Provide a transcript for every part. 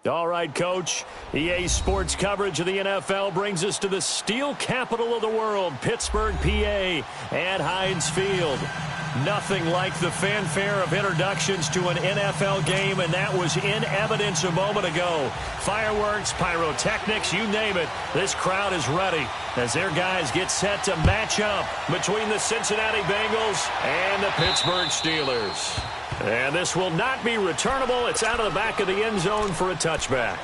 All right, Coach. EA Sports coverage of the NFL brings us to the steel capital of the world, Pittsburgh, PA, at Heinz Field. Nothing like the fanfare of introductions to an NFL game, and that was in evidence a moment ago. Fireworks, pyrotechnics, you name it. This crowd is ready as their guys get set to match up between the Cincinnati Bengals and the Pittsburgh Steelers. And this will not be returnable. It's out of the back of the end zone for a touchback.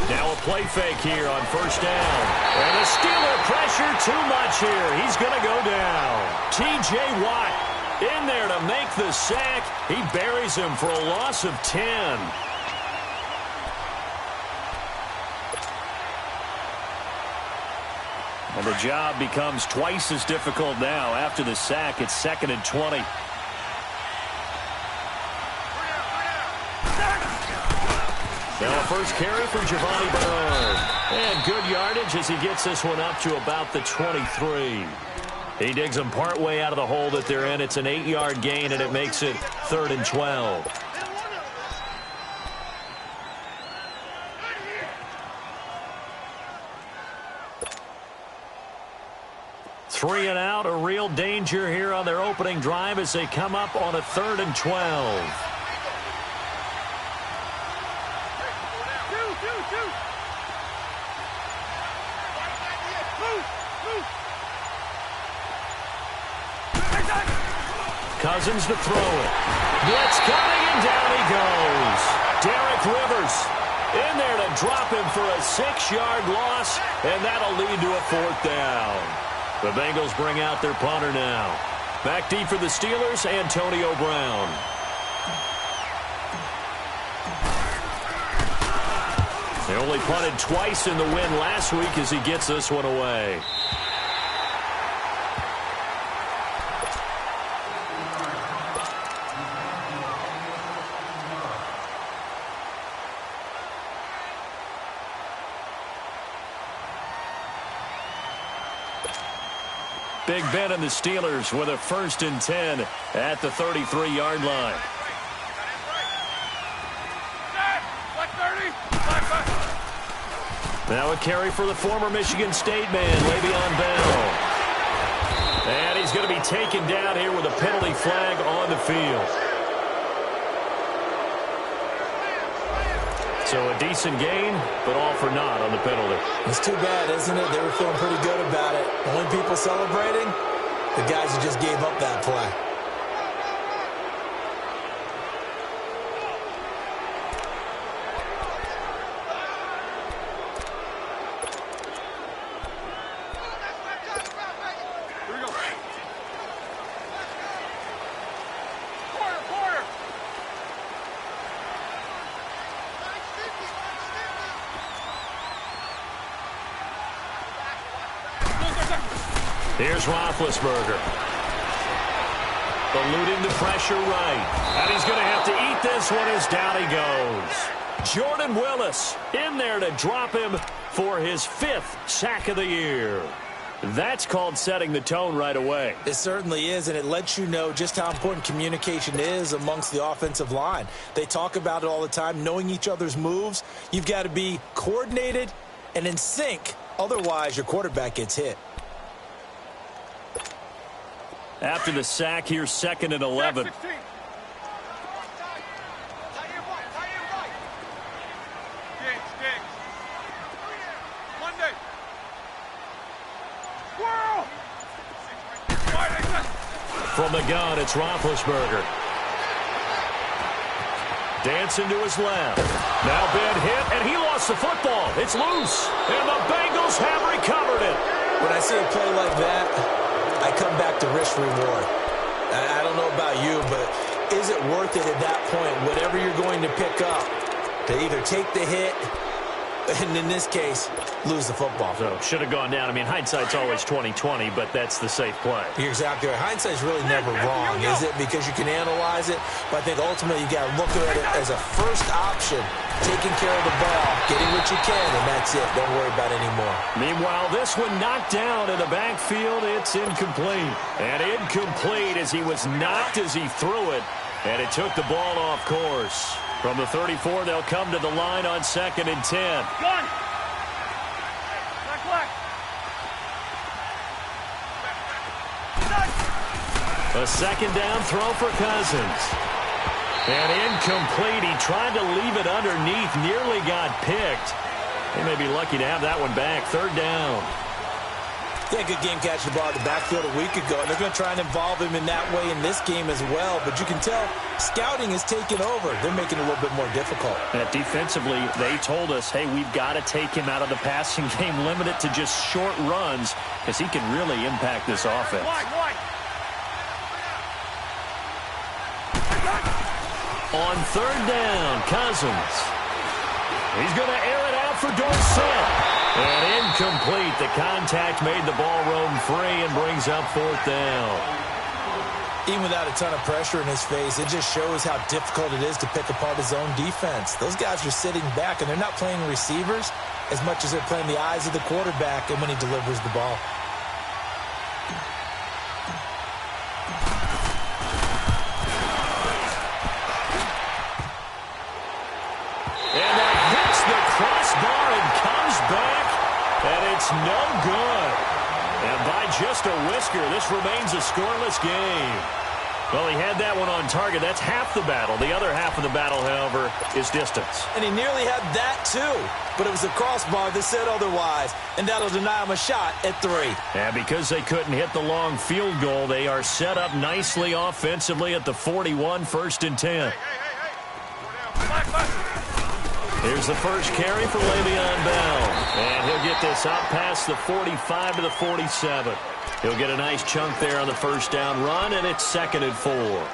Now a play fake here on first down. And the Steeler pressure too much here. He's going to go down. T.J. Watt in there to make the sack. He buries him for a loss of 10. And the job becomes twice as difficult now. After the sack, it's 2nd and 20. Now a first carry for Giovanni Bernard. And good yardage as he gets this one up to about the 23. He digs them partway out of the hole that they're in. It's an 8-yard gain, and it makes it 3rd and 12. Three and out, a real danger here on their opening drive as they come up on a 3rd and 12. Cousins to throw it. Blitz coming, and down he goes. Derek Rivers in there to drop him for a 6-yard loss, and that'll lead to a 4th down. The Bengals bring out their punter now. Back deep for the Steelers, Antonio Brown. They only punted twice in the win last week as he gets this one away. Big Ben and the Steelers with a 1st and 10 at the 33-yard line. Now a carry for the former Michigan State man, Le'Veon Bell. And he's going to be taken down here with a penalty flag on the field. So a decent gain, but all for naught on the penalty. It's too bad, isn't it? They were feeling pretty good about it. Only people celebrating, the guys who just gave up that play. Here's Roethlisberger. Eluding the pressure right. And he's going to have to eat this one as down he goes. Jordan Willis in there to drop him for his 5th sack of the year. That's called setting the tone right away. It certainly is, and it lets you know just how important communication is amongst the offensive line. They talk about it all the time, knowing each other's moves. You've got to be coordinated and in sync. Otherwise, your quarterback gets hit. After the sack, here's 2nd and 11. From the gun, it's Roethlisberger. Dancing to his left. Now Ben hit, and he lost the football. It's loose, and the Bengals have recovered it. When I see a play like that, I come back to risk reward. I don't know about you, but is it worth it at that point, whatever you're going to pick up, to either take the hit and in this case, lose the football. So should have gone down. I mean, hindsight's always 20/20, but that's the safe play. You're exactly right. Hindsight's really never wrong, is it? Because you can analyze it, but I think ultimately you got to look at it as a first option, taking care of the ball, getting what you can, and that's it. Don't worry about it anymore. Meanwhile, this one knocked down in the backfield. It's incomplete. And incomplete as he was knocked as he threw it, and it took the ball off course. From the 34, they'll come to the line on 2nd and 10. A second down throw for Cousins. And incomplete. He tried to leave it underneath, nearly got picked. They may be lucky to have that one back. 3rd down. Yeah, good game catching the ball at the backfield a week ago, and they're going to try and involve him in that way in this game as well. But you can tell scouting is taking over. They're making it a little bit more difficult. Defensively, they told us, hey, we've got to take him out of the passing game, limit it to just short runs, because he can really impact this offense. On 3rd down, Cousins. He's going to air it out for Dorsett. And incomplete. The contact made the ball roam free and brings up 4th down. Even without a ton of pressure in his face, it just shows how difficult it is to pick apart his own defense. Those guys are sitting back, and they're not playing receivers as much as they're playing the eyes of the quarterback and when he delivers the ball. And that hits the crossbar and comes back, and it's no good. And by just a whisker, this remains a scoreless game. Well, he had that one on target. That's half the battle. The other half of the battle, however, is distance. And he nearly had that, too. But it was the crossbar that said otherwise, and that'll deny him a shot at 3. And because they couldn't hit the long field goal, they are set up nicely offensively at the 41, 1st and 10. Here's the first carry for Le'Veon Bell. And he'll get this out past the 45 to the 47. He'll get a nice chunk there on the 1st down run, and it's 2nd and 4.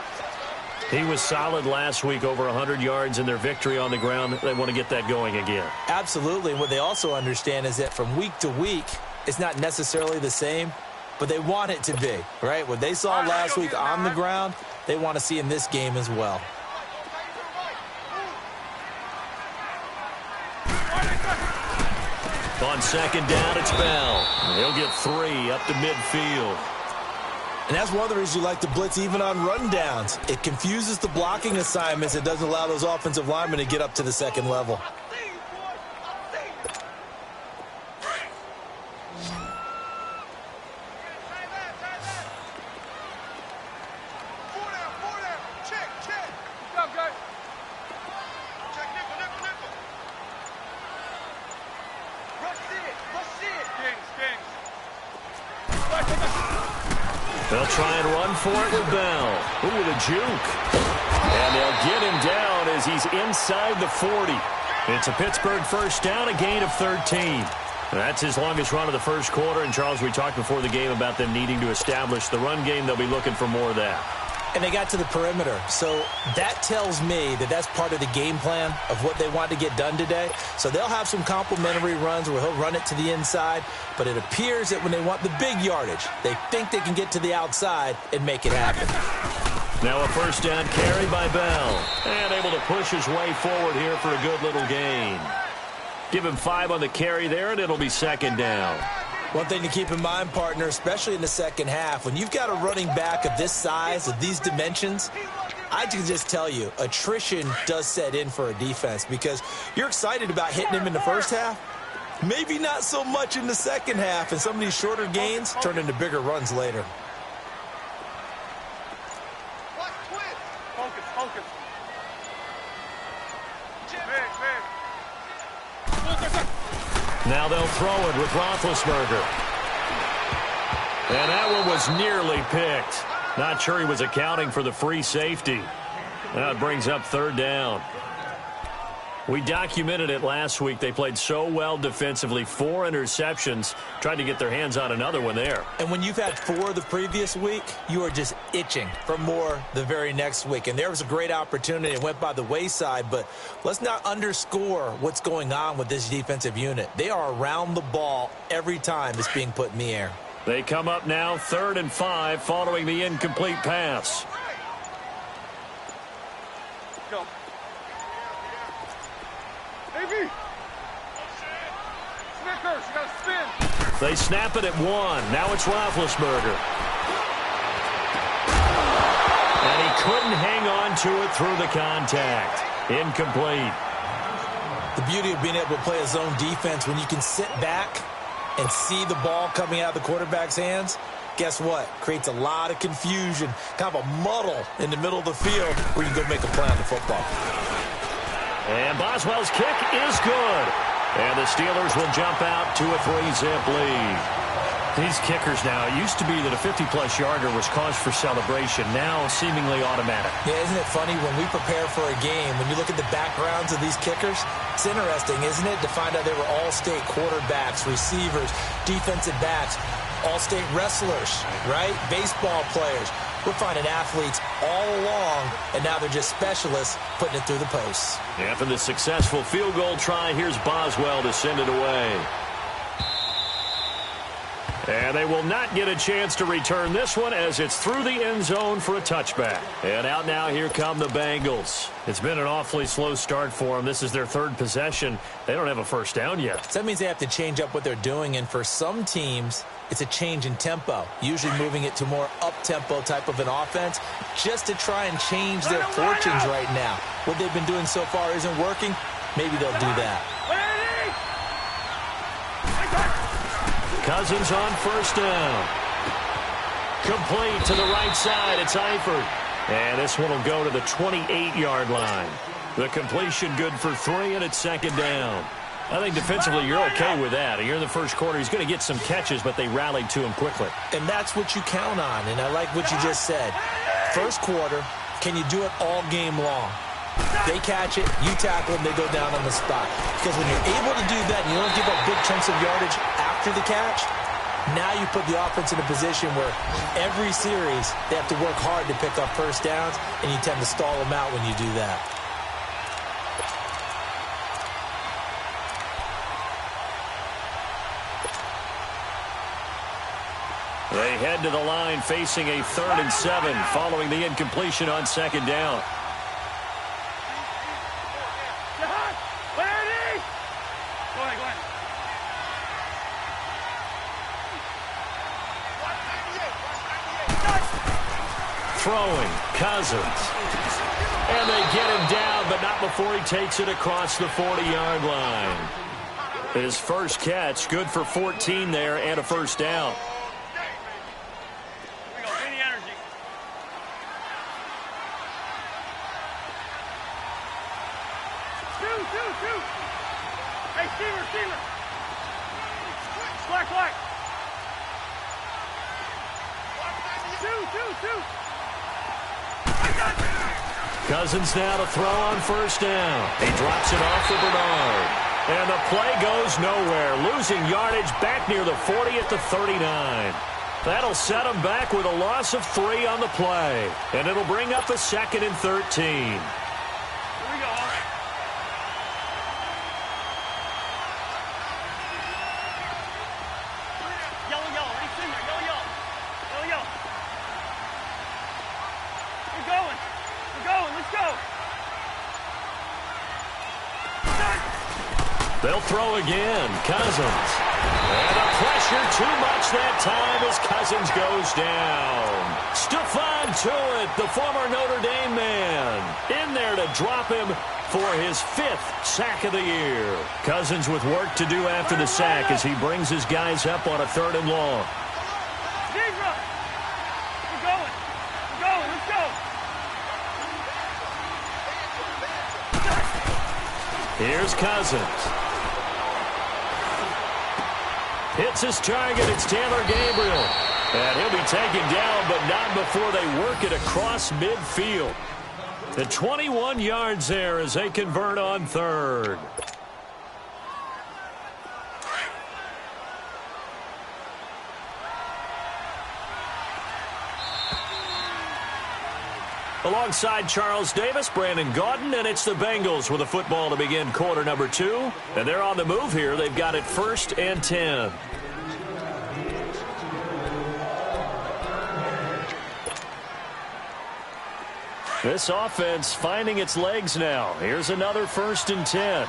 He was solid last week, over 100 yards in their victory on the ground. They want to get that going again. Absolutely. And what they also understand is that from week to week, it's not necessarily the same, but they want it to be, right? What they saw last week on the ground, they want to see in this game as well. On 2nd down, it's Bell. He'll get 3 up to midfield. And that's one of the reasons you like to blitz even on rundowns. It confuses the blocking assignments. It doesn't allow those offensive linemen to get up to the 2nd level. They'll try and run for it with Bell. Ooh, with a juke. And they'll get him down as he's inside the 40. It's a Pittsburgh 1st down, a gain of 13. That's his longest run of the 1st quarter. And, Charles, we talked before the game about them needing to establish the run game. They'll be looking for more of that. And they got to the perimeter. So that tells me that that's part of the game plan of what they want to get done today. So they'll have some complementary runs where he'll run it to the inside. But it appears that when they want the big yardage, they think they can get to the outside and make it happen. Now a 1st down carry by Bell. And able to push his way forward here for a good little gain. Give him 5 on the carry there, and it'll be 2nd down. One thing to keep in mind, partner, especially in the second half, when you've got a running back of this size, of these dimensions, I can just tell you, attrition does set in for a defense because you're excited about hitting him in the first half. Maybe not so much in the second half, and some of these shorter gains turn into bigger runs later. Now they'll throw it with Roethlisberger. And that one was nearly picked. Not sure he was accounting for the free safety. Now it brings up 3rd down. We documented it last week. They played so well defensively. 4 interceptions. Tried to get their hands on another one there. And when you've had 4 the previous week, you are just itching for more the very next week. And there was a great opportunity. It went by the wayside, but let's not underscore what's going on with this defensive unit. They are around the ball every time it's being put in the air. They come up now 3rd and 5 following the incomplete pass. Go. Baby. Snickers, you gotta spin. They snap it at 1. Now it's Roethlisberger. And he couldn't hang on to it through the contact. Incomplete. The beauty of being able to play a zone defense when you can sit back and see the ball coming out of the quarterback's hands, guess what? Creates a lot of confusion, kind of a muddle in the middle of the field where you can go make a play on the football. And Boswell's kick is good. And the Steelers will jump out to a 3-zip lead. These kickers now, it used to be that a 50-plus yarder was cause for celebration. Now seemingly automatic. Yeah, isn't it funny when we prepare for a game, when you look at the backgrounds of these kickers, it's interesting, isn't it, to find out they were all-state quarterbacks, receivers, defensive backs, all-state wrestlers, right? Baseball players. We're finding athletes all along, and now they're just specialists putting it through the posts. After the successful field goal try, here's Boswell to send it away. And they will not get a chance to return this one as it's through the end zone for a touchback. And out now, here come the Bengals. It's been an awfully slow start for them. This is their 3rd possession. They don't have a first down yet. So that means they have to change up what they're doing, and for some teams, it's a change in tempo, usually moving it to more up-tempo type of an offense just to try and change their fortunes right now. What they've been doing so far isn't working. Maybe they'll do that. Cousins on first down. Complete to the right side. It's Eifert. And this one will go to the 28-yard line. The completion good for 3, and it's 2nd down. I think defensively you're okay with that. You're in the first quarter. He's going to get some catches, but they rallied to him quickly. And that's what you count on, and I like what you just said. First quarter, can you do it all game long? They catch it, you tackle them, they go down on the spot. Because when you're able to do that and you don't give up big chunks of yardage after the catch, now you put the offense in a position where every series they have to work hard to pick up first downs, and you tend to stall them out when you do that. They head to the line facing a 3rd and 7 following the incompletion on 2nd down. Throwing, Cousins. And they get him down, but not before he takes it across the 40-yard line. His first catch, good for 14 there and a first down. Hey, Steamer. Black. Two. Cousins now to throw on first down. He drops it off for Bernard. And the play goes nowhere. Losing yardage back near the 40 at the 39. That'll set him back with a loss of 3 on the play. And it'll bring up a 2nd and 13. They'll throw again. Cousins. And the pressure too much that time as Cousins goes down. Stephon Tuitt, the former Notre Dame man, in there to drop him for his 5th sack of the year. Cousins with work to do after the sack as he brings his guys up on a 3rd and long. We're going. Let's go. Here's Cousins. Hits his target. It's Taylor Gabriel. And he'll be taken down, but not before they work it across midfield. The 21 yards there as they convert on third. Alongside Charles Davis, Brandon Gaudin, and it's the Bengals with a football to begin quarter number 2. And they're on the move here. They've got it 1st and 10. This offense finding its legs now. Here's another 1st and 10.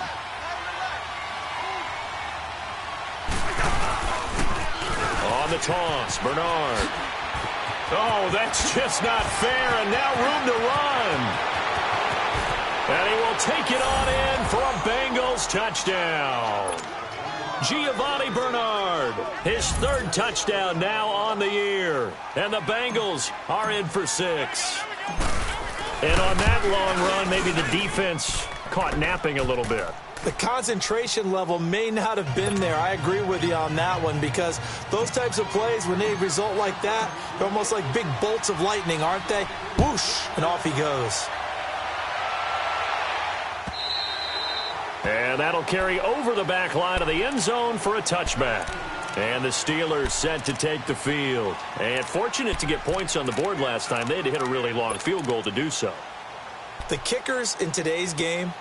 On the toss, Bernard. Oh, that's just not fair, and now room to run. And he will take it on in for a Bengals touchdown. Giovanni Bernard, his 3rd touchdown now on the year. And the Bengals are in for 6. And on that long run, maybe the defense caught napping a little bit. The concentration level may not have been there. I agree with you on that one, because those types of plays, when they result like that, they're almost like big bolts of lightning, aren't they? Whoosh, and off he goes. And that'll carry over the back line of the end zone for a touchback. And the Steelers set to take the field. And fortunate to get points on the board last time. They had to hit a really long field goal to do so. The kickers in today's game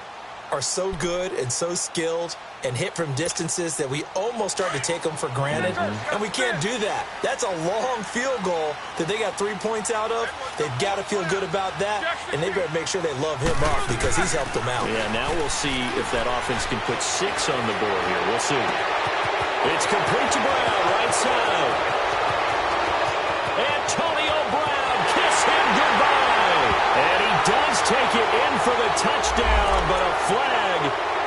are so good and so skilled and hit from distances that we almost start to take them for granted, and we can't do that. That's a long field goal that they got 3 points out of. They've got to feel good about that, and they better make sure they love him up because he's helped them out. Yeah, now we'll see if that offense can put 6 on the board here. We'll see. It's complete to Brown, right side. Antonio Brown, kiss him goodbye. And he does take it in for the touchdown, but a flag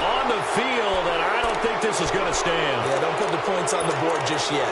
on the field, and I don't think this is going to stand. Yeah, don't put the points on the board just yet.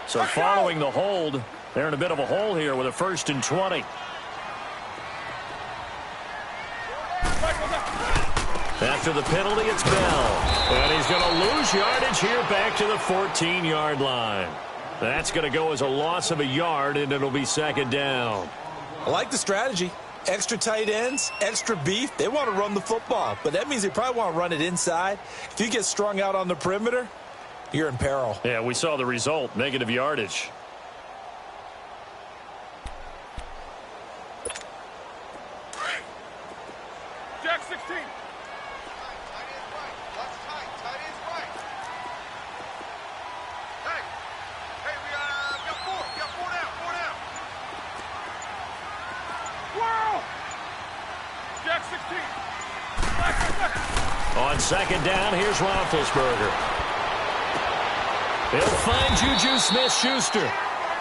So following the hold, they're in a bit of a hole here with a 1st and 20. After the penalty, it's Bell. And he's going to lose yardage here back to the 14-yard line. That's going to go as a loss of a yard, and it'll be 2nd down. I like the strategy. Extra tight ends, extra beef. They want to run the football, but that means they probably want to run it inside. If you get strung out on the perimeter, you're in peril. Yeah, we saw the result, negative yardage. Jack 16. Hey, we got 4. We got 4 down. 4 down. Whoa! Jack 16. On 2nd down, here's Roethlisberger. They'll find Juju Smith-Schuster.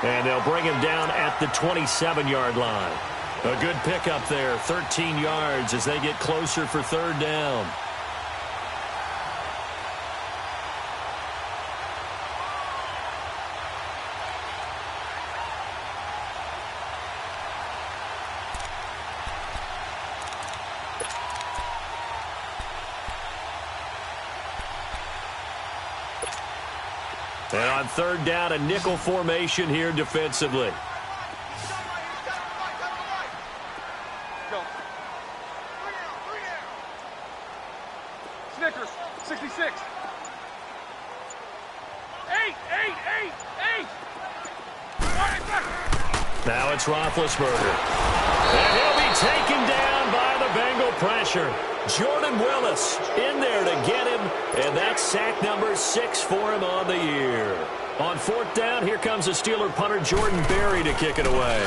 And they'll bring him down at the 27-yard line. A good pickup there, 13 yards as they get closer for 3rd down. And on 3rd down, a nickel formation here defensively. Snickers, 66. 8. Now it's Roethlisberger. And he'll be taken down by the Bengal pressure. Jordan Willis in there to get him, and that's sack number 6 for him on the year. On 4th down, here comes the Steeler punter Jordan Berry to kick it away.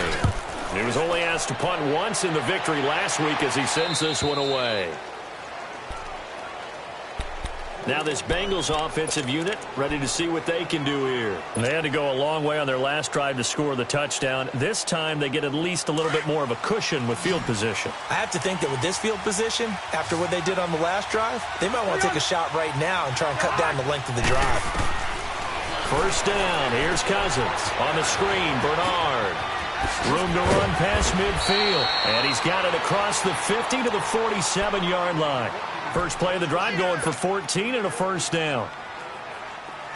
He was only asked to punt once in the victory last week as he sends this one away. Now this Bengals offensive unit ready to see what they can do here. And they had to go a long way on their last drive to score the touchdown. This time they get at least a little bit more of a cushion with field position. I have to think that with this field position, after what they did on the last drive, they might want to take a shot right now and try and cut down the length of the drive. First down. Here's Cousins. On the screen, Bernard. Room to run past midfield. And he's got it across the 50 to the 47-yard line. First play of the drive going for 14 and a first down.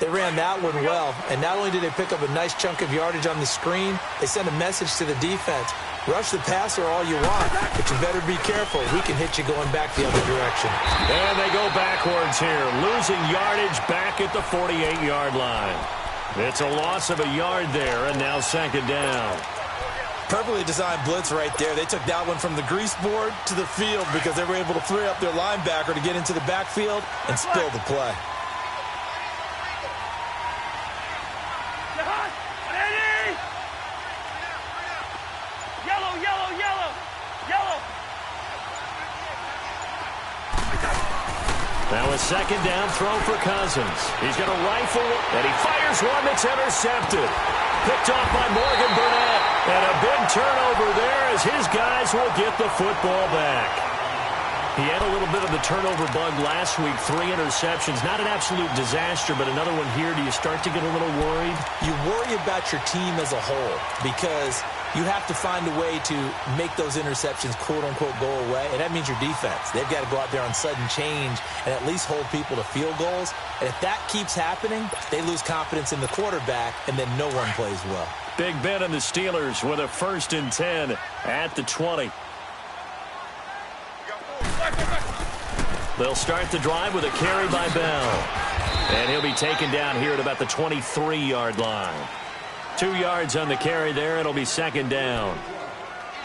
They ran that one well, and not only did they pick up a nice chunk of yardage on the screen, they sent a message to the defense. Rush the passer all you want, but you better be careful. We can hit you going back the other direction. And they go backwards here, losing yardage back at the 48-yard line. It's a loss of a yard there, and now second down. Perfectly designed blitz right there. They took that one from the grease board to the field because they were able to free up their linebacker to get into the backfield and spill the play. Now a second down throw for Cousins. He's going to rifle, and he fires one that's intercepted. Picked off by Morgan Burnett. And a big turnover there as his guys will get the football back. He had a little bit of the turnover bug last week. 3 interceptions. Not an absolute disaster, but another one here. Do you start to get a little worried? You worry about your team as a whole because you have to find a way to make those interceptions, quote-unquote, go away. And that means your defense. They've got to go out there on sudden change and at least hold people to field goals. And if that keeps happening, they lose confidence in the quarterback, and then no one plays well. Big Ben and the Steelers with a 1st and 10 at the 20. They'll start the drive with a carry by Bell. And he'll be taken down here at about the 23-yard line. 2 yards on the carry there. It'll be second down.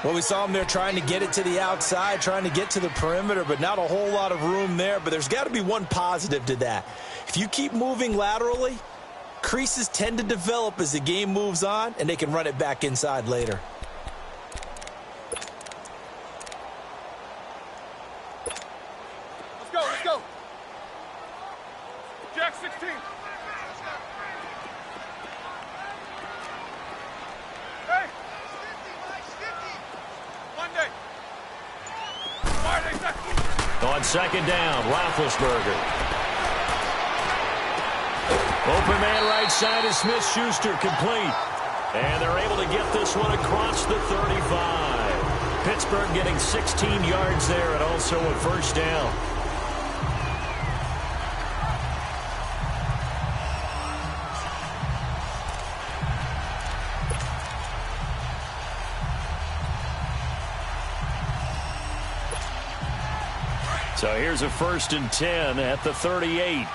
Well, we saw him there trying to get it to the outside, trying to get to the perimeter, but not a whole lot of room there. But there's got to be one positive to that. If you keep moving laterally, creases tend to develop as the game moves on, and they can run it back inside later. Let's go. Jack 16. Hey. Monday. On second down, Roethlisberger. Open man right side is Smith-Schuster, complete. And they're able to get this one across the 35. Pittsburgh getting 16 yards there and also a first down. So here's a 1st and 10 at the 38.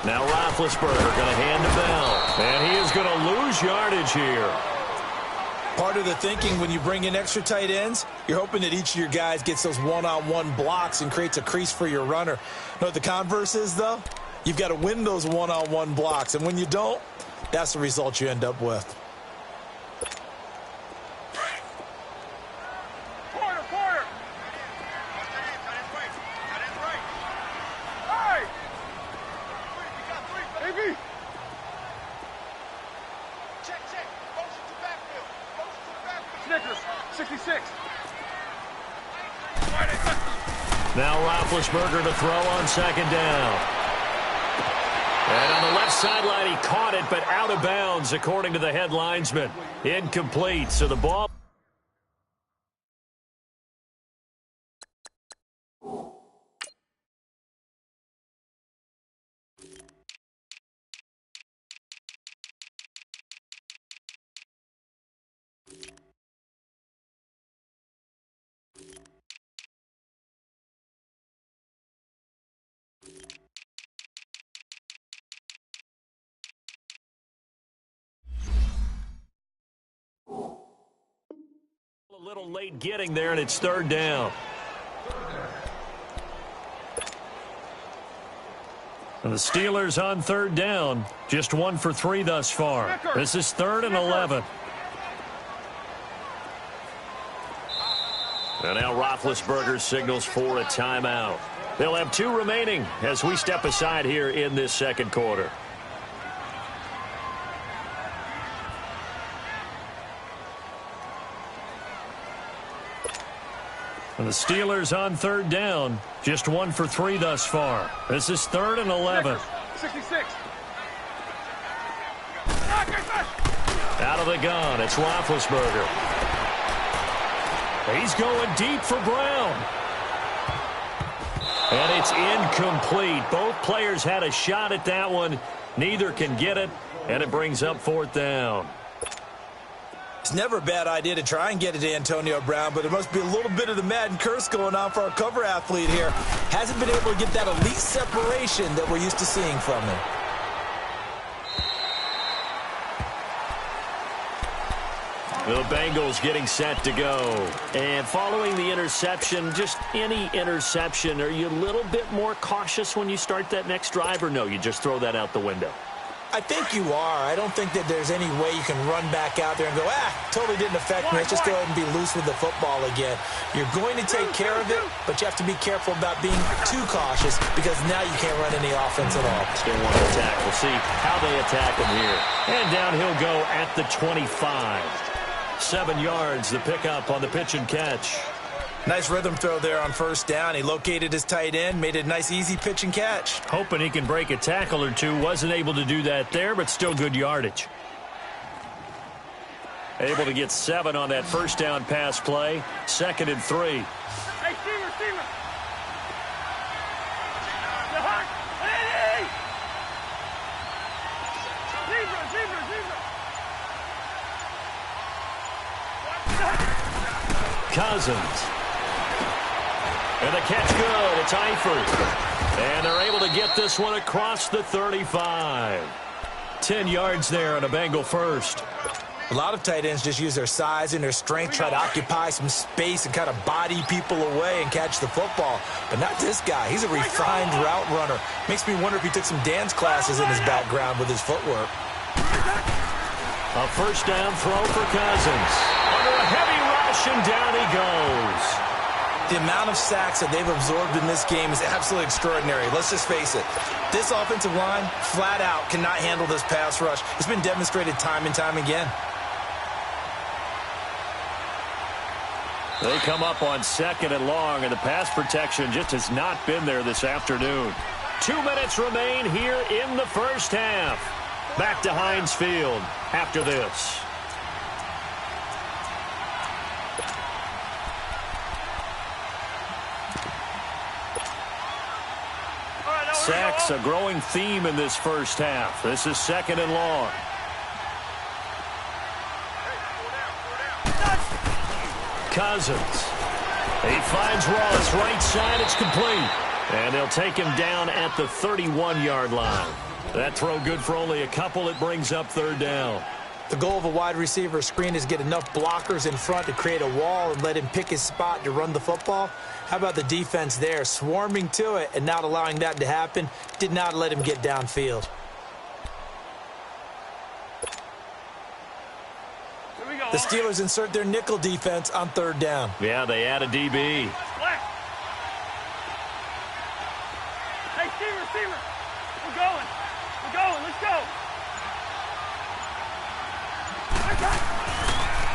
Now Roethlisberger going to hand to Bell. And he is going to lose yardage here. Part of the thinking when you bring in extra tight ends, you're hoping that each of your guys gets those one-on-one blocks and creates a crease for your runner. You know what the converse is, though? You've got to win those one-on-one blocks. And when you don't, that's the result you end up with. Now Roethlisberger to throw on second down. And on the left sideline, he caught it, but out of bounds, according to the head linesman. Incomplete, so the ball... A little late getting there, and it's third down. And the Steelers on third down, just 1 for 3 thus far. This is 3rd and 11. And now Roethlisberger signals for a timeout. They'll have 2 remaining as we step aside here in this second quarter. And the Steelers on third down. Just 1 for 3 thus far. This is 3rd and 11. 66. Out of the gun, it's Roethlisberger. He's going deep for Brown. And it's incomplete. Both players had a shot at that one. Neither can get it, and it brings up 4th down. It's never a bad idea to try and get it to Antonio Brown, but there must be a little bit of the Madden curse going on for our cover athlete here. Hasn't been able to get that elite separation that we're used to seeing from him. The Bengals getting set to go. And following the interception, just any interception, are you a little bit more cautious when you start that next drive, or no, you just throw that out the window? I think you are. I don't think that there's any way you can run back out there and go, totally didn't affect me. Let's just go ahead and be loose with the football again. You're going to take care of it, but you have to be careful about being too cautious because now you can't run any offense at all. Still want to attack. We'll see how they attack him here. And down he'll go at the 25. 7 yards, the pickup on the pitch and catch. Nice rhythm throw there on 1st down. He located his tight end, made it a nice, easy pitch and catch. Hoping he can break a tackle or two. Wasn't able to do that there, but still good yardage. Able to get 7 on that 1st down pass play. 2nd and 3. Hey, Steamer. Hey! Cousins. And the catch good. It's Eifert. And they're able to get this one across the 35. 10 yards there on a Bengal first. A lot of tight ends just use their size and their strength, try to occupy some space and kind of body people away and catch the football. But not this guy. He's a refined route runner. Makes me wonder if he took some dance classes in his background with his footwork. A 1st down throw for Cousins. Under a heavy rush, and down he goes. The amount of sacks that they've absorbed in this game is absolutely extraordinary. Let's just face it. This offensive line, flat out, cannot handle this pass rush. It's been demonstrated time and time again. They come up on 2nd and long, and the pass protection just has not been there this afternoon. 2 minutes remain here in the 1st half. Back to Heinz Field after this. Sacks, a growing theme in this 1st half. This is 2nd and long. Cousins. He finds Ross right side. It's complete. And they'll take him down at the 31-yard line. That throw good for only a couple. It brings up 3rd down. The goal of a wide receiver screen is get enough blockers in front to create a wall and let him pick his spot to run the football. How about the defense there, swarming to it and not allowing that to happen? Did not let him get downfield. The Steelers insert their nickel defense on 3rd down. Yeah, they add a DB. Hey, Steamer. We're going. Let's go.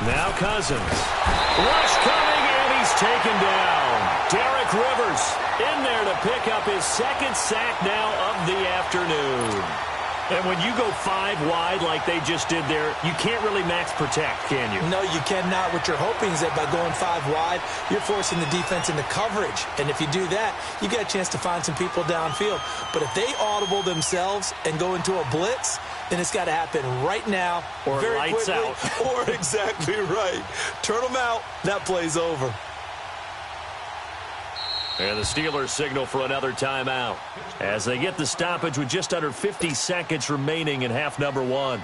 Now Cousins. Rush coming, and he's taken down. Derek Rivers in there to pick up his 2nd sack now of the afternoon. And when you go 5 wide like they just did there, you can't really max protect, can you? No, you cannot. What you're hoping is that by going 5 wide, you're forcing the defense into coverage. And if you do that, you get a chance to find some people downfield. But if they audible themselves and go into a blitz, then it's got to happen right now. Or very lights quickly, out. Or exactly right. Turn them out. That play's over. And the Steelers signal for another timeout as they get the stoppage with just under 50 seconds remaining in half number 1.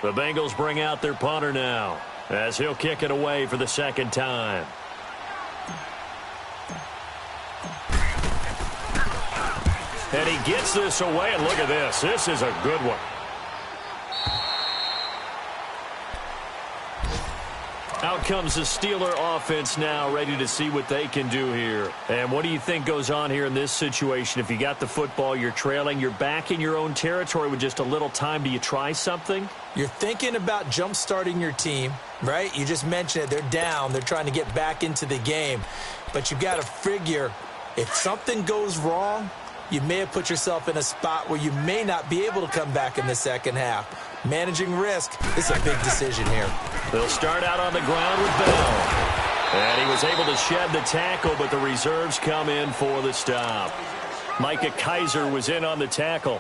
The Bengals bring out their punter now as he'll kick it away for the 2nd time. And he gets this away, and look at this. This is a good one. Out comes the Steeler offense now, ready to see what they can do here. And what do you think goes on here in this situation? If you got the football, you're trailing, you're back in your own territory with just a little time. Do you try something? You're thinking about jump-starting your team, right? You just mentioned it. They're down. They're trying to get back into the game. But you've got to figure if something goes wrong, you may have put yourself in a spot where you may not be able to come back in the second half. Managing risk is a big decision here. They'll start out on the ground with Bell. And he was able to shed the tackle, but the reserves come in for the stop. Micah Kaiser was in on the tackle.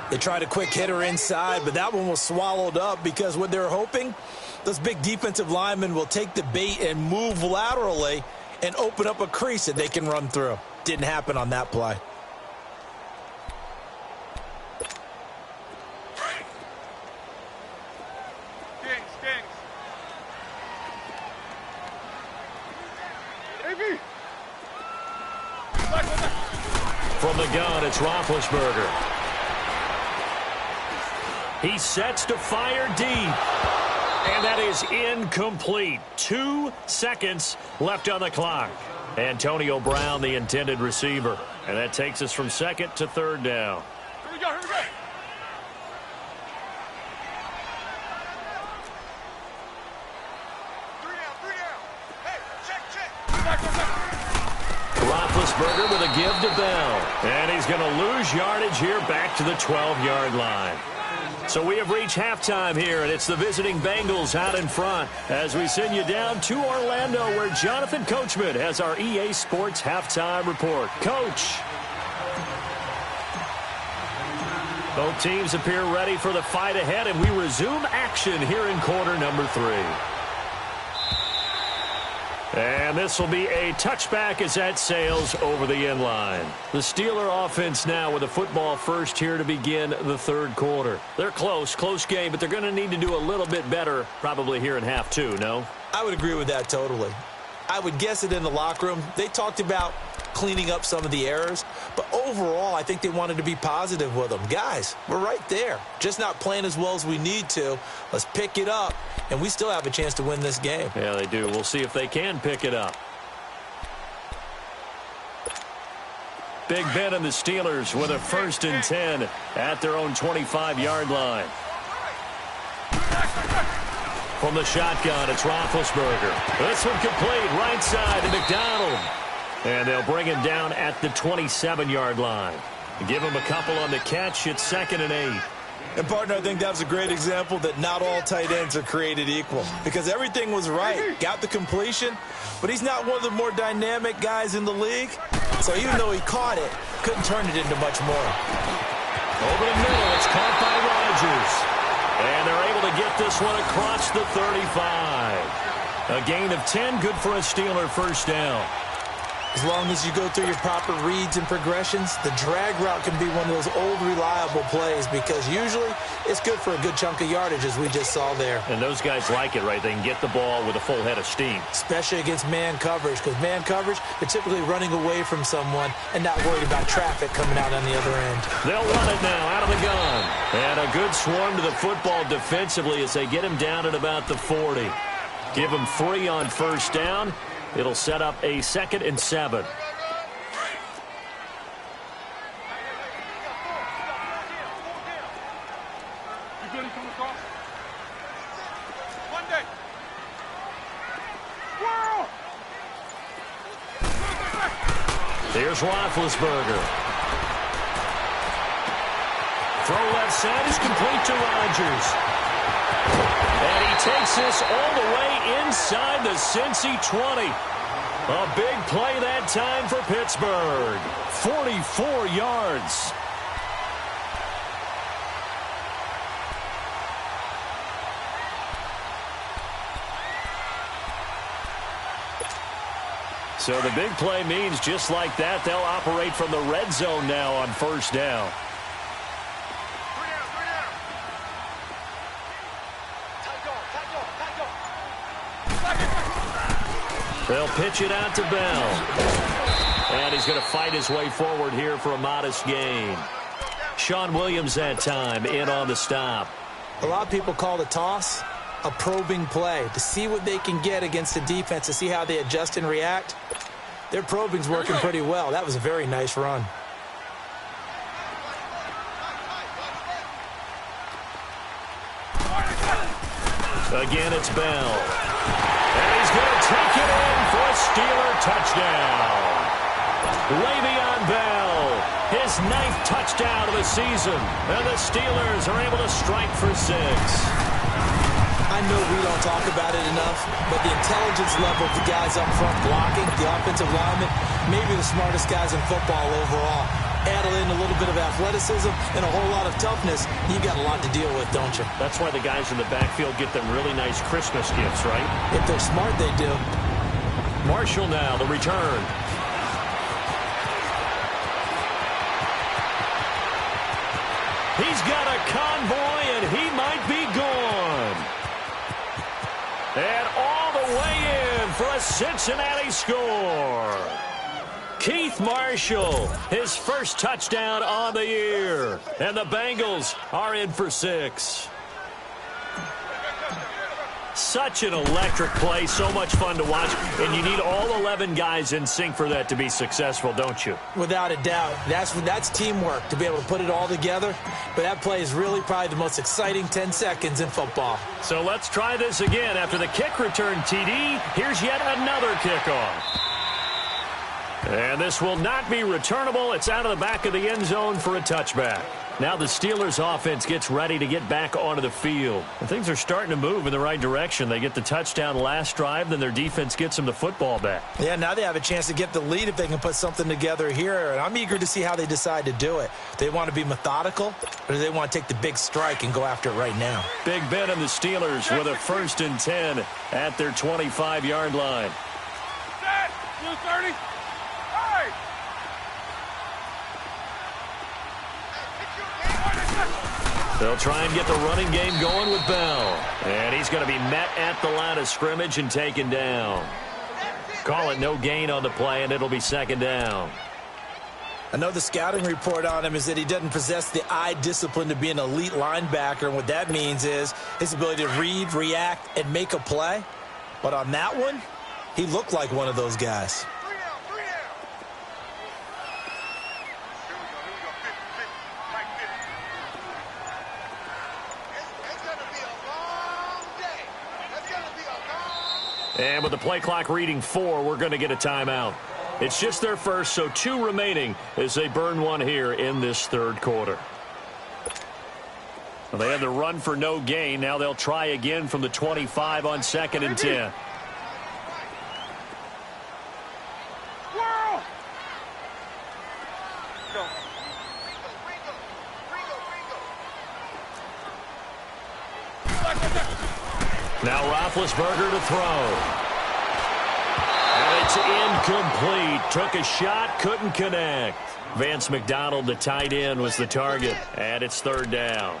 They tried a quick hitter inside, but that one was swallowed up because what they're hoping, those big defensive linemen will take the bait and move laterally and open up a crease that they can run through. Didn't happen on that play. From the gun, it's Roethlisberger. He sets to fire deep. And that is incomplete. 2 seconds left on the clock. Antonio Brown, the intended receiver. And that takes us from second to third down. Here we go, here we go. Three down. Hey, check. Roethlisberger with a give to Bell. And he's going to lose yardage here back to the 12-yard line. So we have reached halftime here, and it's the visiting Bengals out in front as we send you down to Orlando, where Jonathan Coachman has our EA Sports halftime report. Coach. Both teams appear ready for the fight ahead, and we resume action here in quarter number 3. And this will be a touchback as that sails over the end line. The Steeler offense now with a football first here to begin the third quarter. They're close game, but they're going to need to do a little bit better probably here in half 2, no? I would agree with that totally. I would guess it in the locker room. They talked about cleaning up some of the errors, but overall I think they wanted to be positive with them. Guys, we're right there. Just not playing as well as we need to. Let's pick it up, and we still have a chance to win this game. Yeah, they do. We'll see if they can pick it up. Big Ben and the Steelers with a 1st and 10 at their own 25-yard line. From the shotgun, it's Roethlisberger. This one complete, right side to McDonald. And they'll bring him down at the 27-yard line. Give him a couple on the catch. It's 2nd and 8. And, partner, I think that was a great example that not all tight ends are created equal, because everything was right. Got the completion, but he's not one of the more dynamic guys in the league. So even though he caught it, couldn't turn it into much more. Over the middle, it's caught by Rodgers. And they're able to get this one across the 35. A gain of 10, good for a Steeler first down. As long as you go through your proper reads and progressions, the drag route can be one of those old reliable plays, because usually it's good for a good chunk of yardage, as we just saw there. And those guys like it, right? They can get the ball with a full head of steam. Especially against man coverage, because man coverage, they're typically running away from someone and not worried about traffic coming out on the other end. They'll run it now out of the gun. And a good swarm to the football defensively as they get him down at about the 40. Give him 3 on first down. It'll set up a 2nd and 7. Here's Roethlisberger. Throw left side is complete to Rodgers. And he takes this all the way inside the Cincy 20. A big play that time for Pittsburgh. 44 yards. So the big play means just like that, they'll operate from the red zone now on first down. They'll pitch it out to Bell. And he's going to fight his way forward here for a modest gain. Sean Williams that time in on the stop. A lot of people call it a toss. a probing play to see what they can get against the defense, to see how they adjust and react. Their probing's working pretty well. That was a very nice run. Again, it's Bell. And he's going to take it in for a Steeler touchdown. Le'Veon Bell, his 9th touchdown of the season. And the Steelers are able to strike for 6. I know we don't talk about it enough, but the intelligence level of the guys up front blocking, the offensive linemen, maybe the smartest guys in football overall. Add in a little bit of athleticism and a whole lot of toughness, you got a lot to deal with, don't you? That's why the guys in the backfield get them really nice Christmas gifts, right? If they're smart, they do. Marshall now, the return. He's got a convoy, and he might be gone. And all the way in for a Cincinnati score. Keith Marshall, his first touchdown on the year. And the Bengals are in for 6. Such an electric play, so much fun to watch. And you need all 11 guys in sync for that to be successful, don't you? Without a doubt. That's teamwork, to be able to put it all together. But that play is really probably the most exciting 10 seconds in football. So let's try this again. After the kick return TD, here's yet another kickoff. And this will not be returnable. It's out of the back of the end zone for a touchback. Now the Steelers offense gets ready to get back onto the field. And things are starting to move in the right direction. They get the touchdown last drive, then their defense gets them the football back. Yeah, now they have a chance to get the lead if they can put something together here. And I'm eager to see how they decide to do it. Do they want to be methodical, or do they want to take the big strike and go after it right now? Big Ben and the Steelers with a 1st and 10 at their 25-yard line. Set. Blue 30. Hey. They'll try and get the running game going with Bell. And he's going to be met at the line of scrimmage and taken down. Call it no gain on the play, and it'll be 2nd down. I know the scouting report on him is that he doesn't possess the eye discipline to be an elite linebacker. And what that means is his ability to read, react, and make a play. But on that one, he looked like one of those guys. And with the play clock reading 4, we're going to get a timeout. It's just their first, so 2 remaining as they burn one here in this 3rd quarter. Well, they had the run for no gain. Now they'll try again from the 25 on 2nd and 10. Now Roethlisberger to throw. And it's incomplete. Took a shot, couldn't connect. Vance McDonald, the tight end, was the target. And it's 3rd down.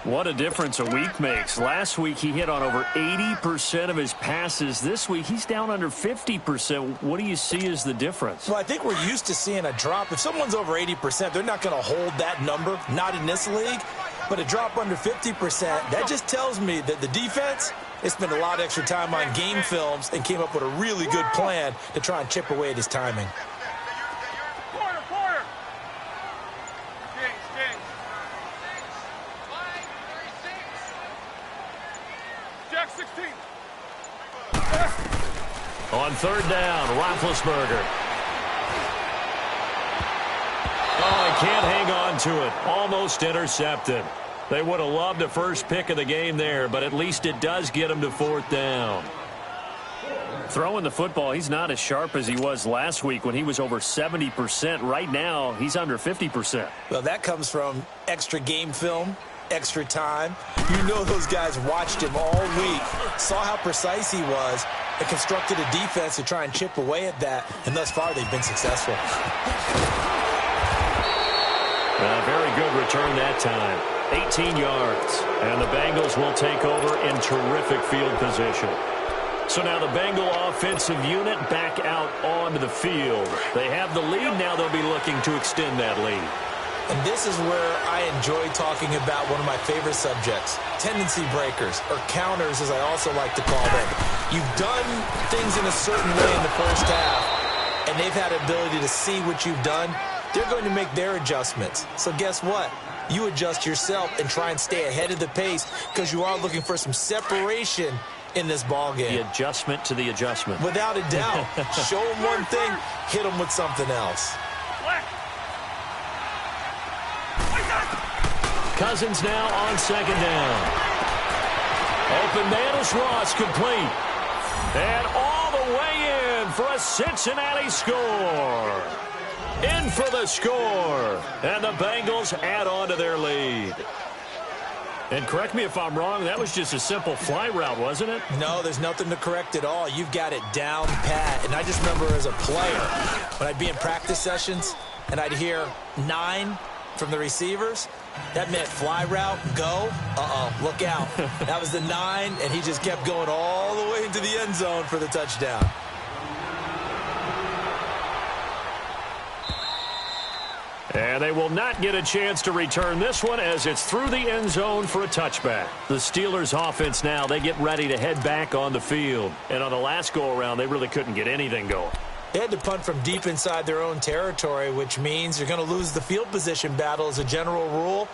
What a difference a week makes. Last week he hit on over 80% of his passes. This week he's down under 50%. What do you see as the difference? Well, I think we're used to seeing a drop. If someone's over 80%, they're not going to hold that number. Not in this league. But a drop under 50%, that just tells me that the defense, they spent a lot of extra time on game films and came up with a really good plan to try and chip away at his timing. Quarter. Kings. Jack 16. On 3rd down, Roethlisberger. Oh, he can't hang on to it. Almost intercepted. They would have loved the first pick of the game there, but at least it does get him to 4th down. Throwing the football, he's not as sharp as he was last week when he was over 70%. Right now, he's under 50%. Well, that comes from extra game film, extra time. You know those guys watched him all week, saw how precise he was, and constructed a defense to try and chip away at that, and thus far they've been successful. A very good return that time. 18 yards. And the Bengals will take over in terrific field position. So now the Bengal offensive unit back out onto the field. They have the lead. Now they'll be looking to extend that lead. And this is where I enjoy talking about one of my favorite subjects, tendency breakers, or counters as I also like to call them. You've done things in a certain way in the first half, and they've had the ability to see what you've done. They're going to make their adjustments. So guess what? You adjust yourself and try and stay ahead of the pace because you are looking for some separation in this ball game. The adjustment to the adjustment. Without a doubt. Show them one thing, hit them with something else. Cousins now on second down. Open man is Ross, complete. And all the way in for a Cincinnati score. In for the score. And the Bengals add on to their lead. And correct me if I'm wrong, that was just a simple fly route, wasn't it? No, there's nothing to correct at all. You've got it down pat. And I just remember as a player, when I'd be in practice sessions and I'd hear 9 from the receivers, that meant fly route, go, look out. That was the 9, and he just kept going all the way into the end zone for the touchdown. And they will not get a chance to return this one as it's through the end zone for a touchback. The Steelers offense now, they get ready to head back on the field. And on the last go-around, they really couldn't get anything going. They had to punt from deep inside their own territory, which means you're going to lose the field position battle as a general rule.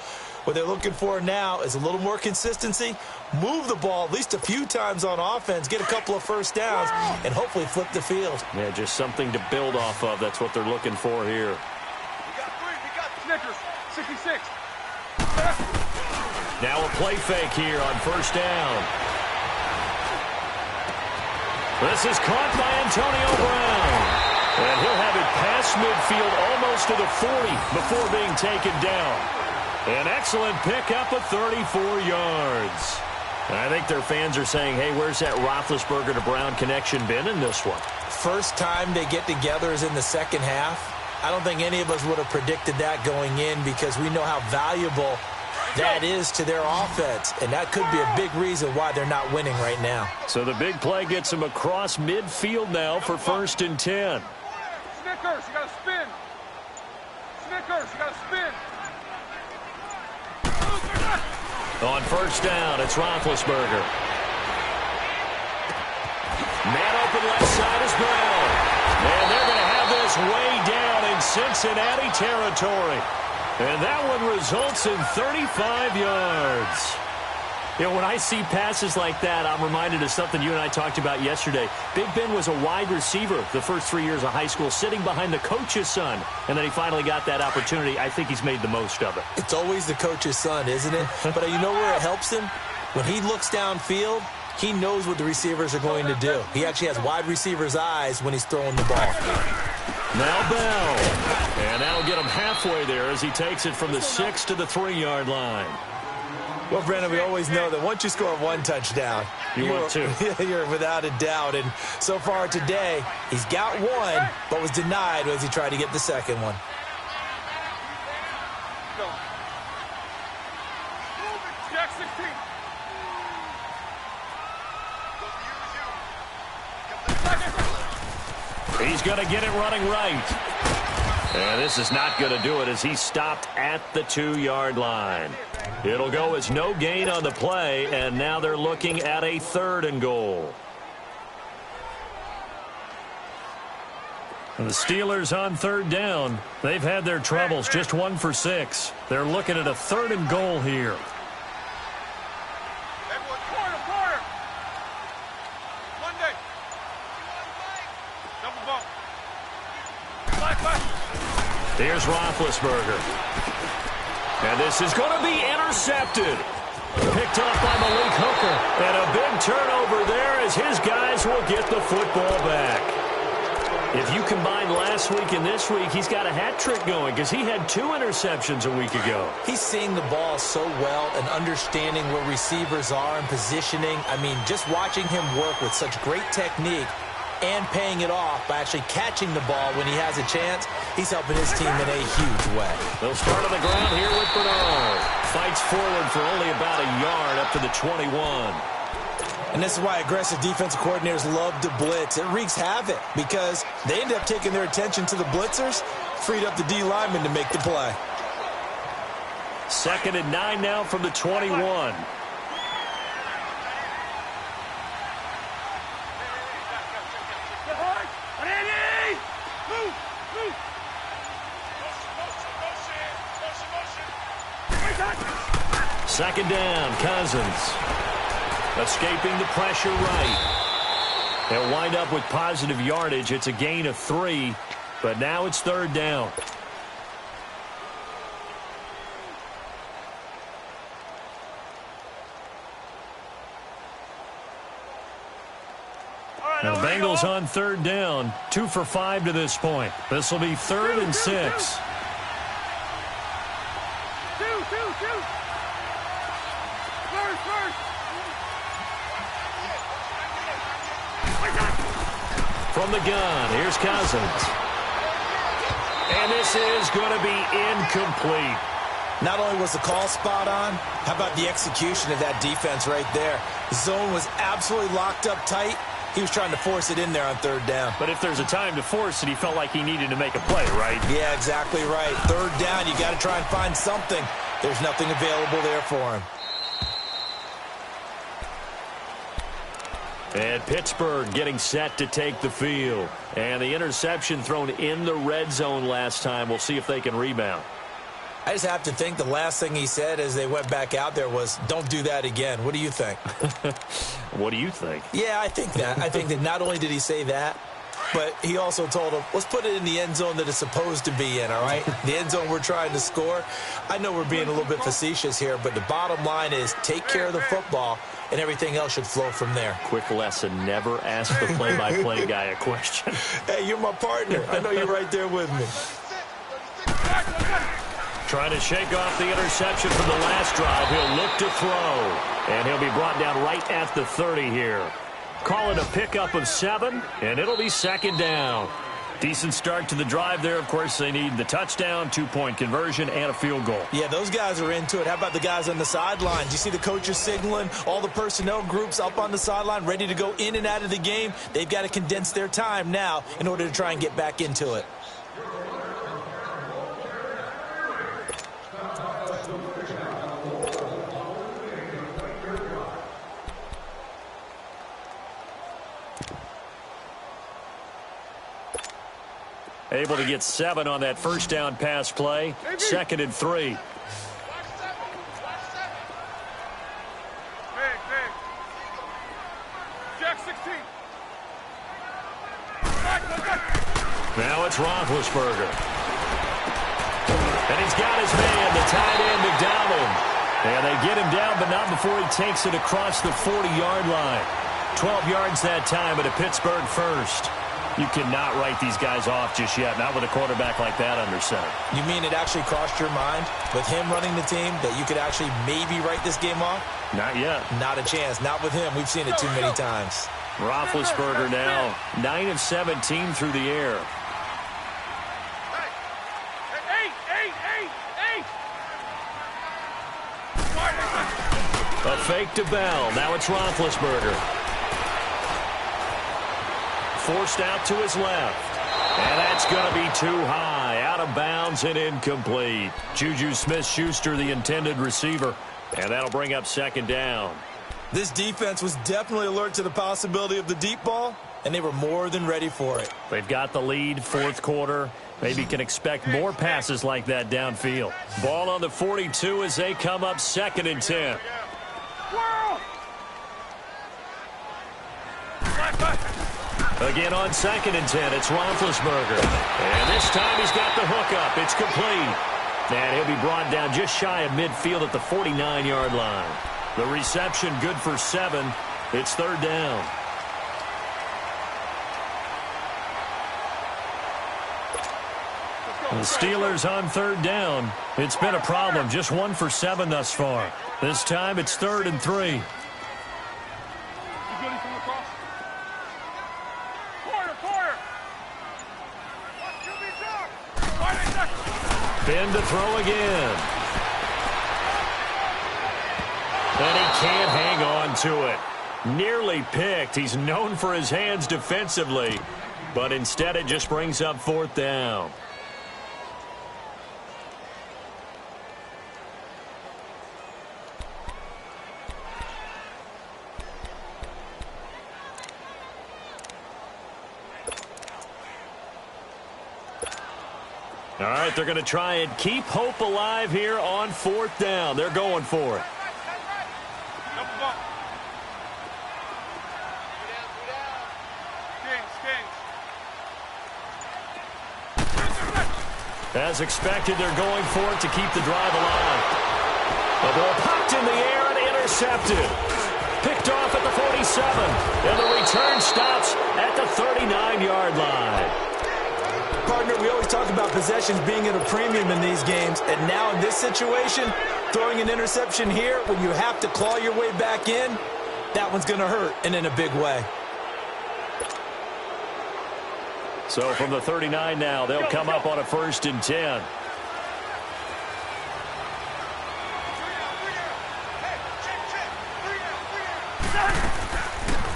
What they're looking for now is a little more consistency, move the ball at least a few times on offense, get a couple of first downs, and hopefully flip the field. Yeah, just something to build off of. That's what they're looking for here. We got Snickers, 66. Now a play fake here on first down. This is caught by Antonio Brown. And he'll have it past midfield almost to the 40 before being taken down. An excellent pickup of 34 yards. I think their fans are saying, hey, where's that Roethlisberger to Brown connection been in this one? First time they get together is in the second half. I don't think any of us would have predicted that going in because we know how valuable that is to their offense, and that could be a big reason why they're not winning right now. So the big play gets them across midfield now for 1st and 10. Snickers, you got to spin. Snickers, you got to spin. On first down, it's Roethlisberger. Man open left side is Brown. And they're going to have this way down in Cincinnati territory. And that one results in 35 yards. You know, when I see passes like that, I'm reminded of something you and I talked about yesterday. Big Ben was a wide receiver the first 3 years of high school, sitting behind the coach's son. And then he finally got that opportunity. I think he's made the most of it. It's always the coach's son, isn't it? But you know where it helps him? When he looks downfield, he knows what the receivers are going to do. He actually has wide receiver's eyes when he's throwing the ball. Now Bell. And that'll get him halfway there as he takes it from the 6 to the 3-yard line. Well, Brandon, we always know that once you score one touchdown, you're 2. You're without a doubt. And so far today, he's got one, but was denied as he tried to get the second one. Go. Jack 16. He's going to get it running right. And this is not going to do it as he stopped at the 2-yard line. It'll go as no gain on the play, and now they're looking at a 3rd and goal. And the Steelers on 3rd down. They've had their troubles, just 1 for 6. They're looking at a 3rd and goal here. Everyone, corner. Monday. Double bump. Black. Here's Roethlisberger. And this is going to be intercepted. Picked off by Malik Hooker. And a big turnover there as his guys will get the football back. If you combine last week and this week, he's got a hat trick going because he had 2 interceptions a week ago. He's seeing the ball so well and understanding where receivers are and positioning. I mean, just watching him work with such great technique and paying it off by actually catching the ball when he has a chance, he's helping his team in a huge way. They'll start on the ground here with Bernard. Fights forward for only about a yard up to the 21. And this is why aggressive defensive coordinators love to blitz. It wreaks havoc because they end up taking their attention to the blitzers, freed up the D lineman to make the play. 2nd and 9 now from the 21. Second down, Cousins. Escaping the pressure right. They'll wind up with positive yardage. It's a gain of 3, but now it's 3rd down. Now Bengals on 3rd down, 2 for 5 to this point. This will be 3rd and 6. From the gun, here's Cousins. And this is going to be incomplete. Not only was the call spot on, how about the execution of that defense right there? The zone was absolutely locked up tight. He was trying to force it in there on 3rd down. But if there's a time to force it, he felt like he needed to make a play, right? Yeah, exactly right. 3rd down, you got to try and find something. There's nothing available there for him. And Pittsburgh getting set to take the field. And the interception thrown in the red zone last time. We'll see if they can rebound. I just have to think the last thing he said as they went back out there was, don't do that again. What do you think? What do you think? Yeah, I think that. I think that not only did he say that, but he also told him, let's put it in the end zone that it's supposed to be in, all right? The end zone we're trying to score. I know we're being a little bit facetious here, but the bottom line is take care of the football, and everything else should flow from there. Quick lesson, never ask the play-by-play guy a question. Hey, you're my partner. I know you're right there with me. Trying to shake off the interception from the last drive. He'll look to throw, and he'll be brought down right at the 30 here. Call it a pickup of 7, and it'll be 2nd down. Decent start to the drive there. Of course, they need the touchdown, 2-point conversion, and a field goal. Yeah, those guys are into it. How about the guys on the sidelines? You see the coaches signaling, all the personnel groups up on the sideline ready to go in and out of the game. They've got to condense their time now in order to try and get back into it. Able to get 7 on that first down pass play. 2nd and 3. Jack 16. Now it's Roethlisberger. And he's got his man, the tight end, McDonald. And they get him down, but not before he takes it across the 40-yard line. 12 yards that time, but a Pittsburgh first. You cannot write these guys off just yet, not with a quarterback like that under center. You mean it actually crossed your mind with him running the team that you could actually maybe write this game off? Not yet. Not a chance. Not with him. We've seen it too many times. Roethlisberger now 9 of 17 through the air. A fake to Bell. Now it's Roethlisberger. Forced out to his left. And that's going to be too high. Out of bounds and incomplete. Juju Smith-Schuster, the intended receiver. And that'll bring up 2nd down. This defense was definitely alert to the possibility of the deep ball, and they were more than ready for it. They've got the lead, 4th quarter. Maybe can expect more passes like that downfield. Ball on the 42 as they come up 2nd and 10. Again on 2nd and 10, it's Roethlisberger. And this time he's got the hook up. It's complete. And he'll be brought down just shy of midfield at the 49-yard line. The reception good for 7. It's 3rd down. The Steelers on 3rd down. It's been a problem. Just 1 for 7 thus far. This time it's 3rd and 3. Ben to throw again. And he can't hang on to it. Nearly picked. He's known for his hands defensively. But instead it just brings up 4th down. All right, they're going to try and keep hope alive here on 4th down. They're going for it. As expected, they're going for it to keep the drive alive. The ball popped in the air and intercepted. Picked off at the 47. And the return stops at the 39-yard line. Partner, we always talk about possessions being at a premium in these games. And now in this situation, throwing an interception here when you have to claw your way back in, that one's going to hurt, and in a big way. So from the 39 now, they'll come up on a 1st and 10.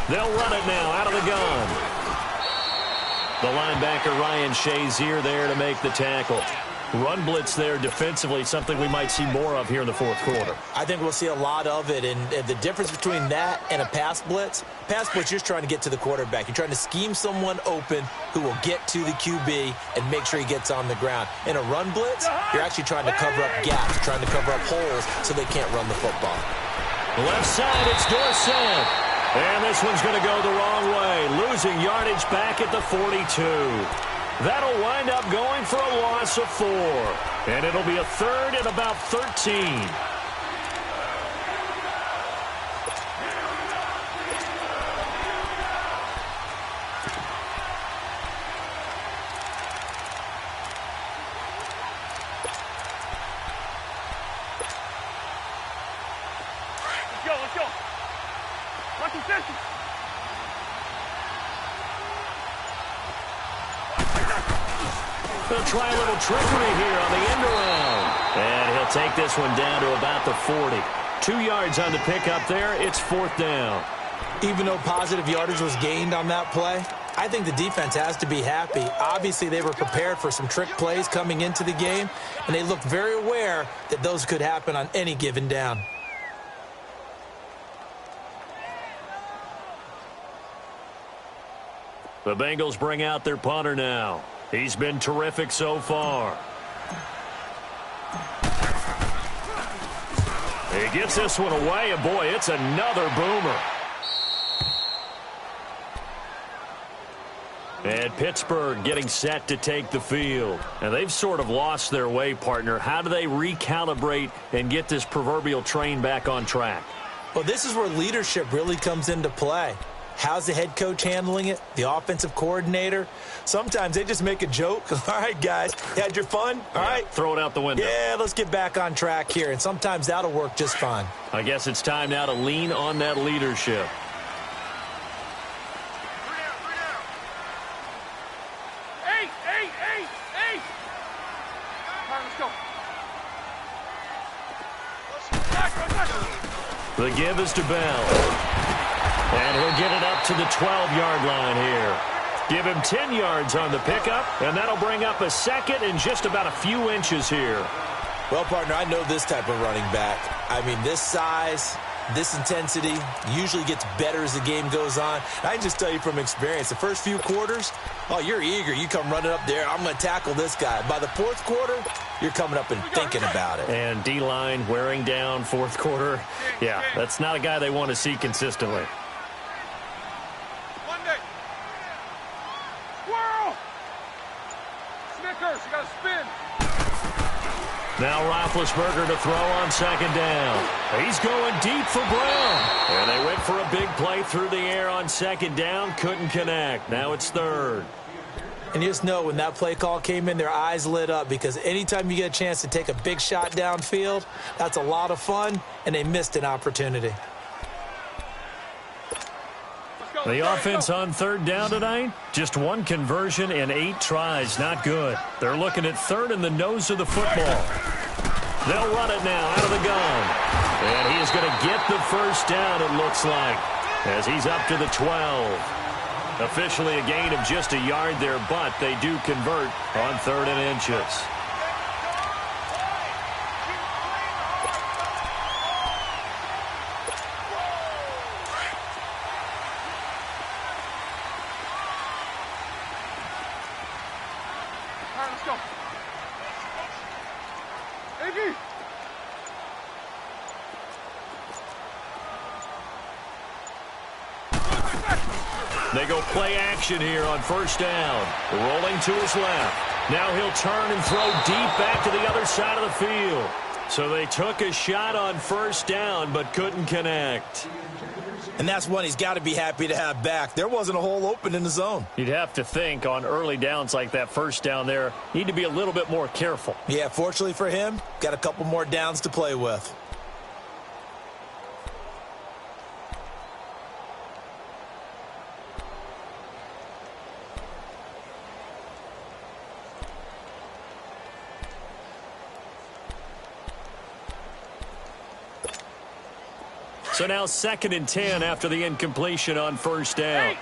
They'll run it now out of the gun. The linebacker Ryan Shazier there to make the tackle. Run blitz there defensively, something we might see more of here in the 4th quarter. I think we'll see a lot of it, and the difference between that and a pass blitz, you're just trying to get to the quarterback. You're trying to scheme someone open who will get to the QB and make sure he gets on the ground. In a run blitz, you're actually trying to cover up gaps, trying to cover up holes so they can't run the football. Left side, it's Dorsett. And this one's going to go the wrong way, losing yardage back at the 42. That'll wind up going for a loss of 4. And it'll be a 3rd and about 13. Let's go. Watch the session. They'll try a little trickery here on the end around. And he'll take this one down to about the 40. 2 yards on the pickup there. It's 4th down. Even though positive yardage was gained on that play, I think the defense has to be happy. Obviously, they were prepared for some trick plays coming into the game, and they looked very aware that those could happen on any given down. The Bengals bring out their punter now. He's been terrific so far. He gets this one away, and boy, it's another boomer. And Pittsburgh getting set to take the field. And they've sort of lost their way, partner. How do they recalibrate and get this proverbial train back on track? Well, this is where leadership really comes into play. How's the head coach handling it? The offensive coordinator? Sometimes they just make a joke. All right, guys, you had your fun? All right. Throw it out the window. Yeah, let's get back on track here. And sometimes that'll work just fine. I guess it's time now to lean on that leadership. The give is to Bell. And he'll get it up to the 12-yard line here. Give him 10 yards on the pickup, and that'll bring up a 2nd and just about a few inches here. Well, partner, I know this type of running back. I mean, this size, this intensity usually gets better as the game goes on. And I can just tell you from experience, the first few quarters, oh, you're eager. You come running up there, I'm going to tackle this guy. By the 4th quarter, you're coming up and thinking about it. And D-line wearing down 4th quarter. Yeah, that's not a guy they want to see consistently. You got to spin. Now Roethlisberger to throw on 2nd down. He's going deep for Brown. And they went for a big play through the air on 2nd down. Couldn't connect. Now it's 3rd. And you just know when that play call came in, their eyes lit up, because anytime you get a chance to take a big shot downfield, that's a lot of fun, and they missed an opportunity. The offense on 3rd down tonight, just 1 conversion and 8 tries. Not good. They're looking at 3rd in the nose of the football. They'll run it now out of the gun. And he is going to get the 1st down, it looks like, as he's up to the 12. Officially a gain of just a yard there, but they do convert on 3rd and inches. Turkey. They go play action here on first down. Rolling to his left. Now he'll turn and throw deep back to the other side of the field. So they took a shot on first down but couldn't connect. And that's one he's got to be happy to have back. There wasn't a hole open in the zone. You'd have to think on early downs like that first down there, need to be a little bit more careful. Yeah, fortunately for him, got a couple more downs to play with. So now 2nd and 10 after the incompletion on first down. Eight.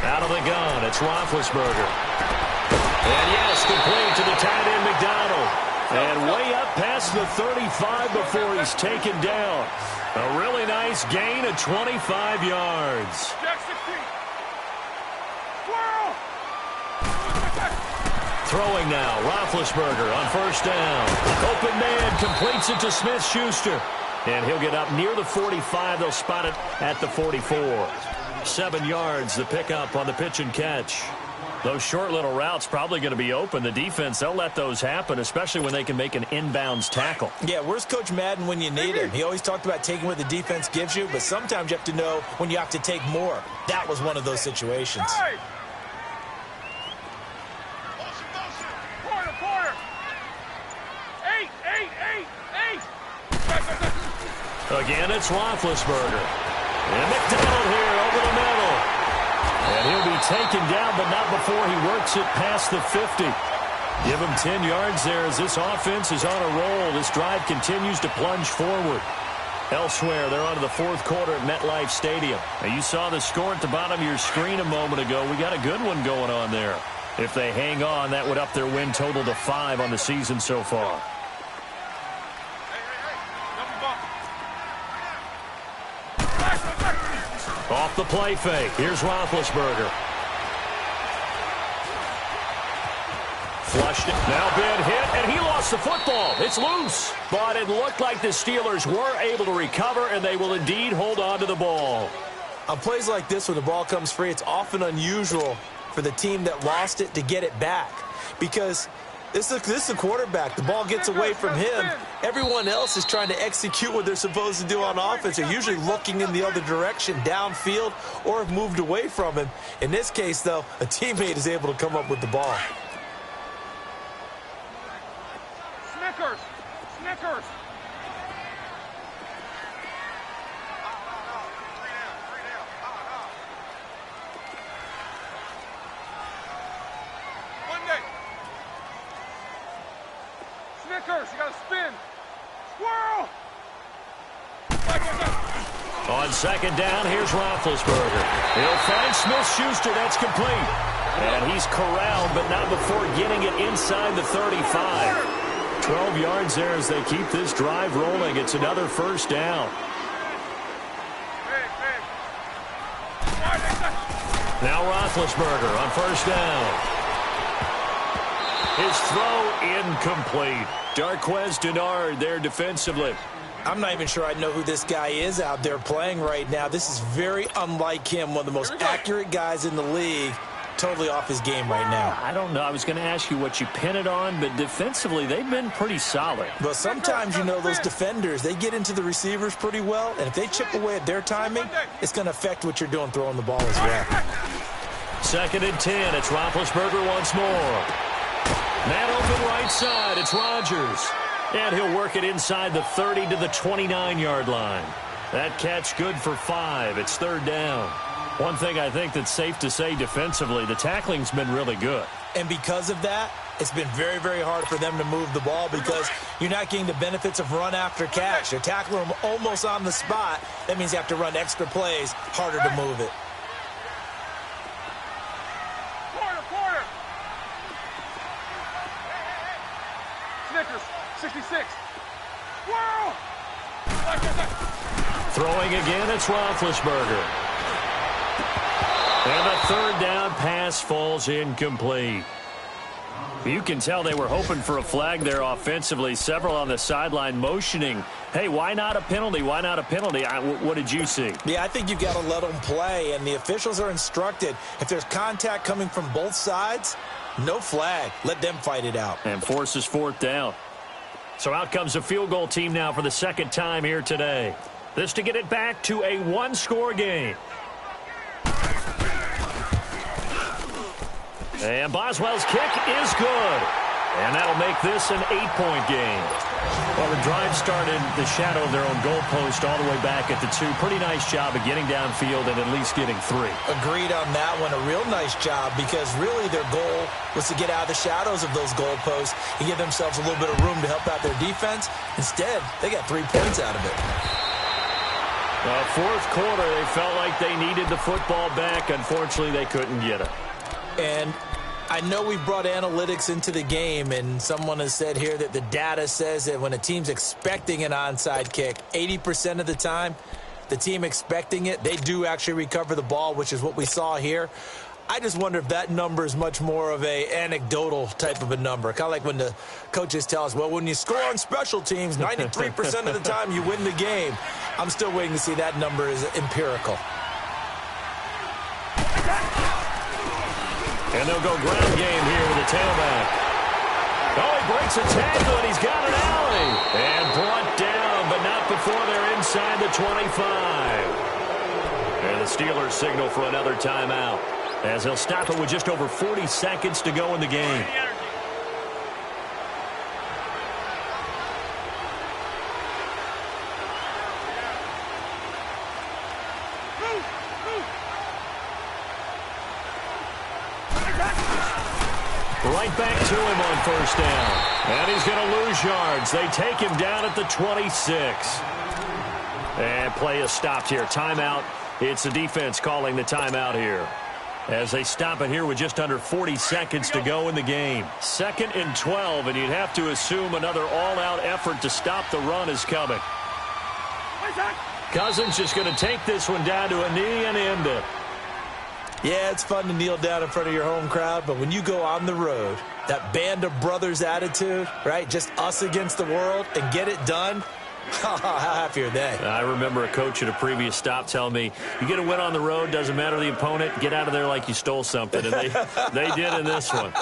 Out of the gun, it's Roethlisberger. And yes, complete to the tight end McDonald. And way up past the 35 before he's taken down. A really nice gain of 25 yards. Jack 16. Squirrel. Throwing now, Roethlisberger on first down. Open man completes it to Smith-Schuster. And he'll get up near the 45. They'll spot it at the 44. 7 yards, the pickup on the pitch and catch. Those short little routes probably going to be open. The defense, they'll let those happen, especially when they can make an inbounds tackle. Yeah, where's Coach Madden when you need him? He always talked about taking what the defense gives you, but sometimes you have to know when you have to take more. That was one of those situations. Hey. Corner. 8. Again, it's Roethlisberger. And McDonald here over the middle. And he'll be taken down, but not before he works it past the 50. Give him 10 yards there as this offense is on a roll. This drive continues to plunge forward. Elsewhere, they're on to the 4th quarter at MetLife Stadium. Now, you saw the score at the bottom of your screen a moment ago. We got a good one going on there. If they hang on, that would up their win total to 5 on the season so far. Off the play fake. Here's Roethlisberger. Flushed it. Now been hit, and he lost the football. It's loose. But it looked like the Steelers were able to recover, and they will indeed hold on to the ball. On plays like this, when the ball comes free, it's often unusual for the team that lost it to get it back. Because this is the quarterback. The ball gets away from him. Everyone else is trying to execute what they're supposed to do on offense. They're usually looking in the other direction, downfield, or have moved away from him. In this case, though, a teammate is able to come up with the ball. Snickers. Snickers, you gotta spin. Squirrel! On 2nd down, here's Roethlisberger. He'll find Smith-Schuster. That's complete. And he's corralled, but not before getting it inside the 35. 12 yards there as they keep this drive rolling. It's another first down. Now Roethlisberger on first down. His throw incomplete. Darqueze Dennard there defensively. I'm not even sure I know who this guy is out there playing right now. This is very unlike him, one of the most accurate guys in the league. Totally off his game right now. I don't know. I was going to ask you what you pin it on, but defensively, they've been pretty solid. But sometimes, you know, those defenders, they get into the receivers pretty well, and if they chip away at their timing, it's going to affect what you're doing throwing the ball as well. 2nd and 10. It's Roethlisberger once more. Man open right side. It's Rodgers. And he'll work it inside the 30 to the 29-yard line. That catch good for 5. It's 3rd down. One thing I think that's safe to say defensively, the tackling's been really good. And because of that, it's been very, very hard for them to move the ball because you're not getting the benefits of run after catch. You're tackling them almost on the spot. That means you have to run extra plays, harder to move it. Corner. Snickers, 66. Whoa! Throwing again, it's Roethlisberger. And the third down pass falls incomplete. You can tell they were hoping for a flag there offensively. Several on the sideline motioning, hey, why not a penalty? Why not a penalty? What did you see? Yeah, I think you've got to let them play, and the officials are instructed. If there's contact coming from both sides, no flag. Let them fight it out. And forces fourth down. So out comes a field goal team now for the second time here today. This to get it back to a one-score game. And Boswell's kick is good. And that'll make this an 8-point game. Well, the drive started the shadow of their own goalpost all the way back at the 2. Pretty nice job of getting downfield and at least getting 3. Agreed on that one. A real nice job because really their goal was to get out of the shadows of those goalposts and give themselves a little bit of room to help out their defense. Instead, they got 3 points out of it. Fourth quarter, they felt like they needed the football back. Unfortunately, they couldn't get it. And I know we brought analytics into the game, and someone has said here that the data says that when a team's expecting an onside kick, 80% of the time, the team expecting it, they do actually recover the ball, which is what we saw here. I just wonder if that number is much more of a anecdotal type of a number. Kind of like when the coaches tell us, well, when you score on special teams, 93% of the time you win the game. I'm still waiting to see that number is empirical. And they'll go ground game here with the tailback. Oh, he breaks a tackle, and he's got an alley. And brought down, but not before they're inside the 25. And the Steelers signal for another timeout, as they'll stop it with just over 40 seconds to go in the game. Right back to him on first down. And he's going to lose yards. They take him down at the 26. And play is stopped here. Timeout. It's the defense calling the timeout here, as they stop it here with just under 40 seconds to go in the game. 2nd and 12, and you'd have to assume another all-out effort to stop the run is coming. Cousins just going to take this one down to a knee and end it. Yeah, it's fun to kneel down in front of your home crowd, but when you go on the road, that band of brothers attitude, right, just us against the world, and get it done, how happy are they? I remember a coach at a previous stop telling me, you get a win on the road, doesn't matter the opponent, get out of there like you stole something. And they did in this one.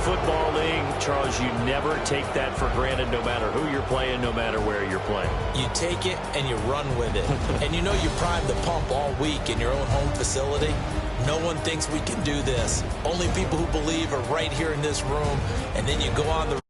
Football League, Charles, you never take that for granted no matter who you're playing, no matter where you're playing. You take it and you run with it. And you know you primed the pump all week in your own home facility. No one thinks we can do this. Only people who believe are right here in this room. And then you go on the